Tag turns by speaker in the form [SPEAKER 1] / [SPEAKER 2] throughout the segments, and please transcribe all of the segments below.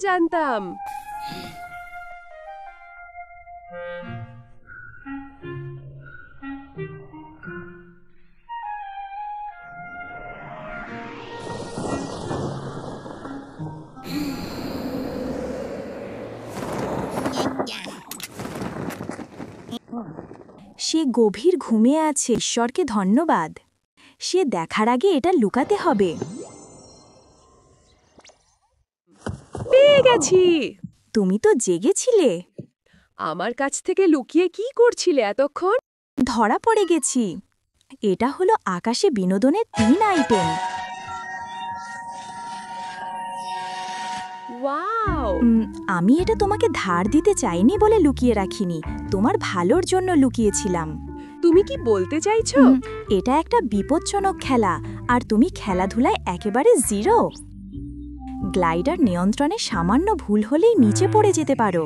[SPEAKER 1] জানতাম।
[SPEAKER 2] সে গভীর ঘুমিয়ে আছে। ঈশ্বরকে ধন্যবাদ। সে দেখার আগে এটা লুকাতে হবে।
[SPEAKER 1] পেয়ে গেছি।
[SPEAKER 2] তুমি তো জেগেছিলে।
[SPEAKER 1] আমার কাছ থেকে লুকিয়ে কি করছিলে এতক্ষণ?
[SPEAKER 2] ধরা পড়ে গেছি। এটা হলো আকাশে বিনোদনের 3 আইটেম।
[SPEAKER 1] ওয়াও!
[SPEAKER 2] আমি এটা তোমাকে ধার দিতে চাইনি বলে লুকিয়ে রাখিনি, তোমার ভালোর জন্য লুকিয়েছিলাম।
[SPEAKER 1] তুমি কি বলতে চাইছো?
[SPEAKER 2] এটা একটা বিপজ্জনক খেলা, আর তুমি খেলাধুলায় একেবারে জিরো। গ্লাইডার নিয়ন্ত্রণে সামান্য ভুল হলেই নিচে পড়ে যেতে পারো।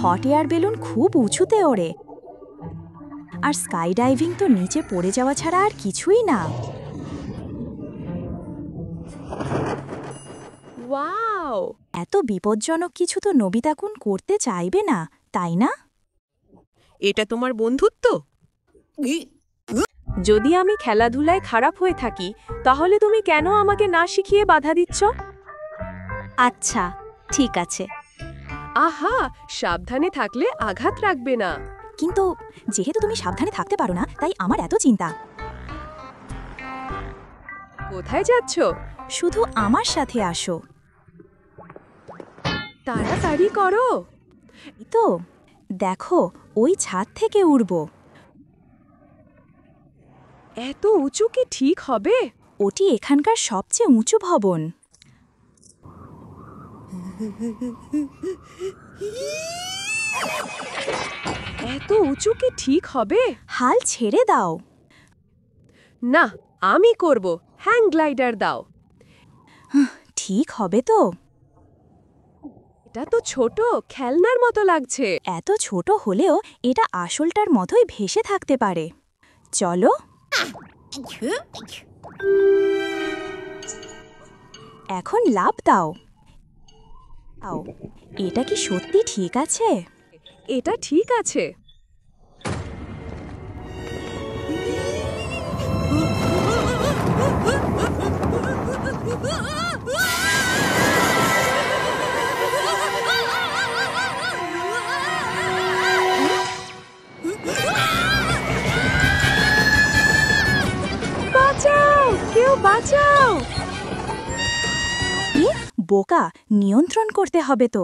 [SPEAKER 2] হট এয়ার বেলুন খুব উঁচুতে ওড়ে, আর স্কাই ডাইভিং তো নিচে পড়ে যাওয়া ছাড়া আর কিছুই না।
[SPEAKER 1] ওয়াও!
[SPEAKER 2] এত বিপজ্জনক কিছু তো নোবিতা-কুন করতে চাইবে না, তাই না?
[SPEAKER 1] এটা তোমার বন্ধুত্ব? যদি আমি খেলাধুলায় খারাপ হয়ে থাকি, তাহলে তুমি কেন আমাকে না শিখিয়ে বাধা দিচ্ছ?
[SPEAKER 2] আচ্ছা, ঠিক আছে।
[SPEAKER 1] আহা, সাবধানে থাকলে আঘাত রাখবে না।
[SPEAKER 2] কিন্তু যেহেতু তুমি সাবধানে থাকতে পারো না, তাই আমার এত চিন্তা।
[SPEAKER 1] কোথায় যাচ্ছ?
[SPEAKER 2] শুধু আমার সাথে আসো।
[SPEAKER 1] তাড়াতাড়ি করো।
[SPEAKER 2] এই তো দেখো, ওই ছাদ থেকে উড়ব।
[SPEAKER 1] এত উঁচু কি ঠিক হবে?
[SPEAKER 2] ওটি এখানকার সবচেয়ে উঁচু ভবন।
[SPEAKER 1] এত উঁচু কি ঠিক হবে?
[SPEAKER 2] হাল ছেড়ে দাও।
[SPEAKER 1] না, আমি করব। হ্যাং গ্লাইডার দাও।
[SPEAKER 2] ঠিক হবে তো?
[SPEAKER 1] এটা তো ছোট, খেলনার মতো লাগছে।
[SPEAKER 2] এত ছোট হলেও এটা আসলটার মতোই ভেসে থাকতে পারে। চলো। এখন লাফ দাও। এটা কি সত্যি ঠিক আছে?
[SPEAKER 1] এটা ঠিক আছে। বাঁচাও, কেউ বাঁচাও।
[SPEAKER 2] বোকা, নিয়ন্ত্রণ করতে হবে তো।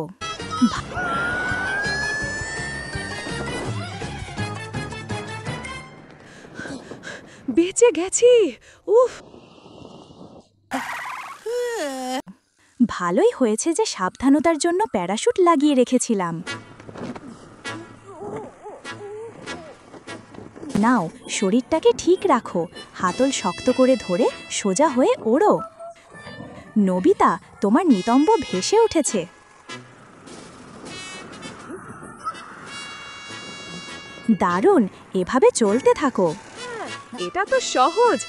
[SPEAKER 1] বেঁচে গেছি। উফ!
[SPEAKER 2] ভালোই হয়েছে যে সাবধানতার জন্য প্যারাশুট লাগিয়ে রেখেছিলাম। নাও, শরীরটাকে ঠিক রাখো, হাতল শক্ত করে ধরে সোজা হয়ে ওড়ো। নোবিতা, তোমার নিতম্ব ভেসে উঠেছে। দারুণ, এভাবে চলতে থাকো।
[SPEAKER 1] এটা তো সহজ।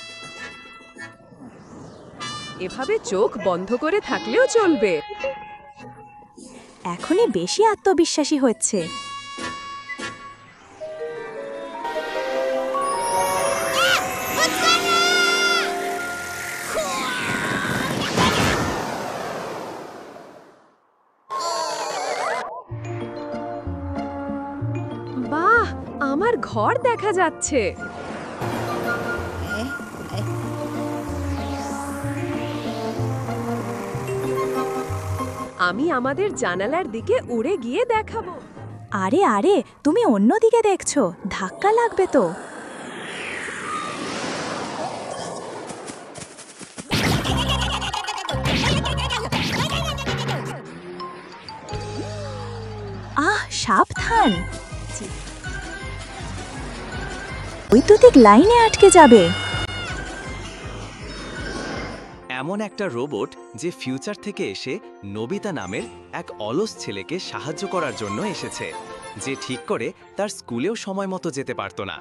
[SPEAKER 1] এভাবে চোখ বন্ধ করে থাকলেও চলবে।
[SPEAKER 2] এখনই বেশি আত্মবিশ্বাসী হচ্ছে।
[SPEAKER 1] বাহ, আমার ঘর দেখা যাচ্ছে। আমি আমাদের জানালার দিকে উড়ে গিয়ে দেখাবো।
[SPEAKER 2] আরে আরে, তুমি অন্যদিকে দেখছো, ধাক্কা লাগবে তো। সাবধান, বৈদ্যুতিক লাইনে আটকে যাবে।
[SPEAKER 3] এমন একটা রোবট যে ফিউচার থেকে এসে নোবিতা নামের এক অলস ছেলেকে সাহায্য করার জন্য এসেছে, যে ঠিক করে তার স্কুলেও সময় মতো যেতে পারত না।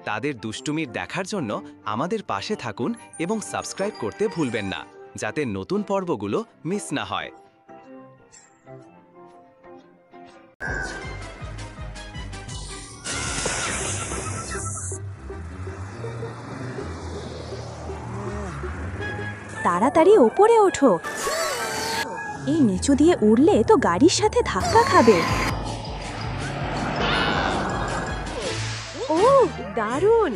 [SPEAKER 3] তাদের দুষ্টুমির দেখার জন্য আমাদের পাশে থাকুন এবং সাবস্ক্রাইব করতে ভুলবেন না। যাতে নতুন পর্বগুলো মিস না হয়।
[SPEAKER 2] তাড়াতাড়ি ওপরে ওঠো, এই নিচু দিয়ে উড়লে তো গাড়ির সাথে ধাক্কা খাবে।
[SPEAKER 1] ও দারুণ!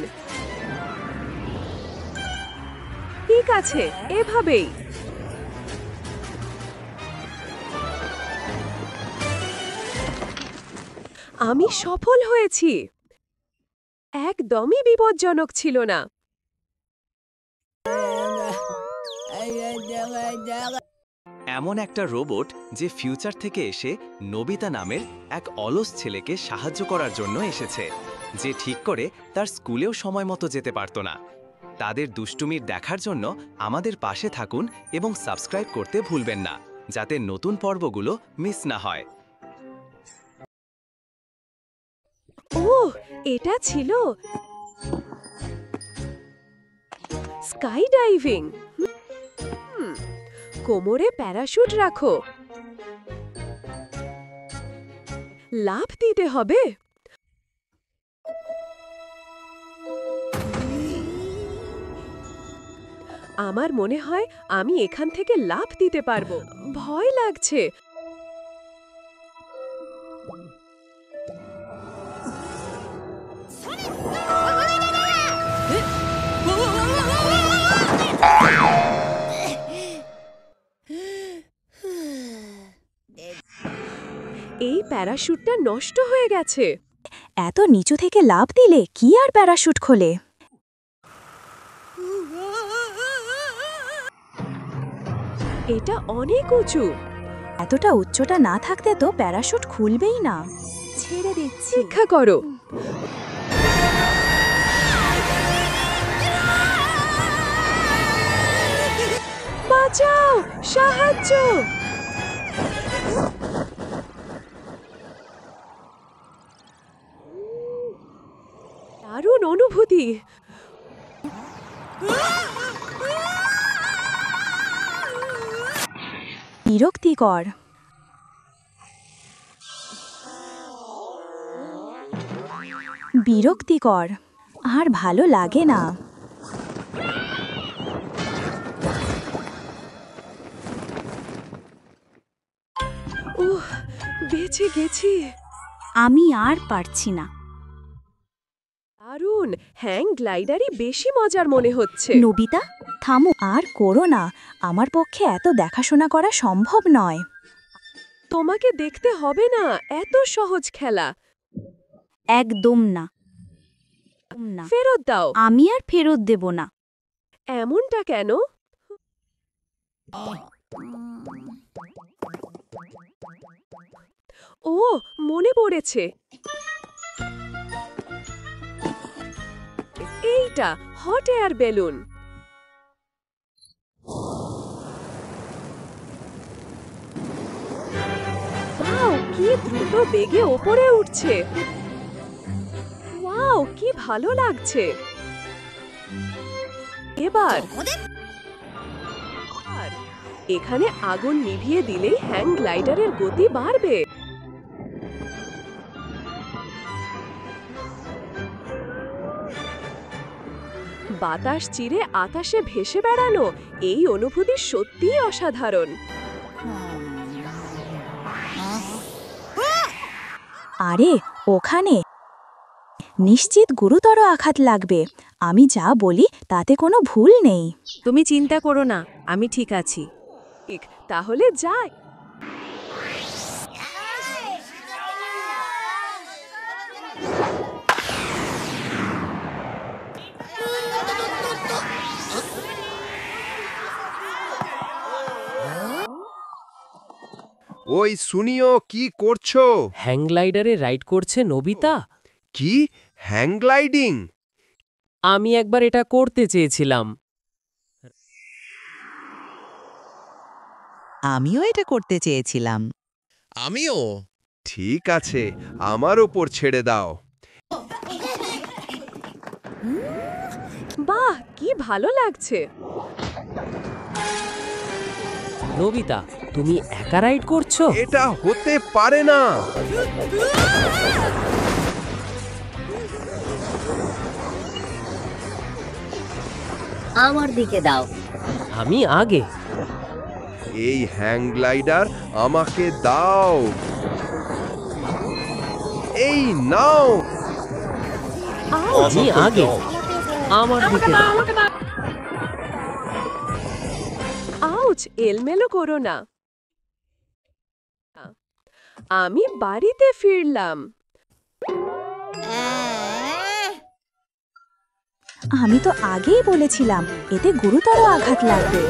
[SPEAKER 1] ঠিক আছে, এভাবেই। আমি সফল হয়েছি। একদমই বিপজ্জনক ছিল না।
[SPEAKER 3] এমন একটা রোবট যে ফিউচার থেকে এসে নোবিতা নামের এক অলস ছেলেকে সাহায্য করার জন্য এসেছে, যে ঠিক করে তার স্কুলেও সময় মতো যেতে পারত না। তাদের দুষ্টুমির দেখার জন্য আমাদের পাশে থাকুন এবং সাবস্ক্রাইব করতে ভুলবেন না, যাতে নতুন পর্বগুলো মিস না হয়।
[SPEAKER 1] ওহ, এটা ছিল স্কাই ডাইভিং। কোমরে প্যারাশুট রাখো। লাফ দিতে হবে। আমার মনে হয় আমি এখান থেকে লাফ দিতে পারবো। ভয় লাগছে। এই প্যারাশুটটা নষ্ট হয়ে গেছে।
[SPEAKER 2] এত নিচু থেকে লাফ দিলে কি আর প্যারাশুট খোলে?
[SPEAKER 1] এটা অনেক উঁচু।
[SPEAKER 2] এতটা উচ্চতা না থাকতে তো প্যারাশুট খুলবেই না। ছেড়ে দিচ্ছি।
[SPEAKER 1] শিক্ষা করো। বাঁচাও, সাহায্য! দারুণ অনুভূতি।
[SPEAKER 2] বিরক্তিকর। বিরক্তিকর, আর ভালো লাগে না।
[SPEAKER 1] উহ, বেঁচে গেছি।
[SPEAKER 2] আমি আর পারছি না।
[SPEAKER 1] দারুণ! হ্যাং গ্লাইডারই বেশি মজার মনে হচ্ছে।
[SPEAKER 2] নোবিতা, থামো, আর করো না। আমার পক্ষে এত দেখাশোনা করা সম্ভব নয়।
[SPEAKER 1] তোমাকে দেখতে হবে না, এত সহজ খেলা।
[SPEAKER 2] একদম না।
[SPEAKER 1] ফেরত দাও।
[SPEAKER 2] আমি আর ফেরত দেব না।
[SPEAKER 1] এমনটা কেন? ও, মনে পড়েছে। এইটা হট এয়ার বেলুন। ওয়াও, কি দ্রুত বেগে ওপরে উঠছে। ওয়াও, কি ভালো লাগছে। এবার এখানে আগুন নিভিয়ে দিলেই হ্যাং গ্লাইডারের গতি বাড়বে। বাতাস চিরে আকাশে ভেসে বেড়ানো, এই অনুভূতি সত্যিই অসাধারণ।
[SPEAKER 2] আরে, ওখানে নিশ্চিত গুরুতর আঘাত লাগবে। আমি যা বলি তাতে কোনো ভুল নেই।
[SPEAKER 1] তুমি চিন্তা করো না, আমি ঠিক আছি। ঠিক, তাহলে যাই।
[SPEAKER 4] ওই শুনিও, কি করছো?
[SPEAKER 5] হ্যাং গ্লাইডারে রাইড করছে নোবিতা।
[SPEAKER 4] কি হ্যাং গ্লাইডিং?
[SPEAKER 5] আমি একবার এটা করতে চেয়েছিলাম।
[SPEAKER 6] আমিও এটা করতে চেয়েছিলাম।
[SPEAKER 7] আমিও।
[SPEAKER 4] ঠিক আছে, আমার ওপর ছেড়ে দাও।
[SPEAKER 1] বাহ, কি ভালো লাগছে।
[SPEAKER 5] নবিতা, তুমি একা রাইড করছো?
[SPEAKER 4] এটা হতে পারে না।
[SPEAKER 7] আমার দিকে দাও।
[SPEAKER 5] আমি আগে।
[SPEAKER 4] এই হ্যাং গ্লাইডার আমাকে দাও। এই নাও।
[SPEAKER 5] আমি আগে। আমার দিকে দাও।
[SPEAKER 1] আউচ, এলমেলো করো না। আমি বাড়িতে ফিরলাম।
[SPEAKER 2] আমি তো আগেই বলেছিলাম এতে গুরুতর আঘাত লাগবে।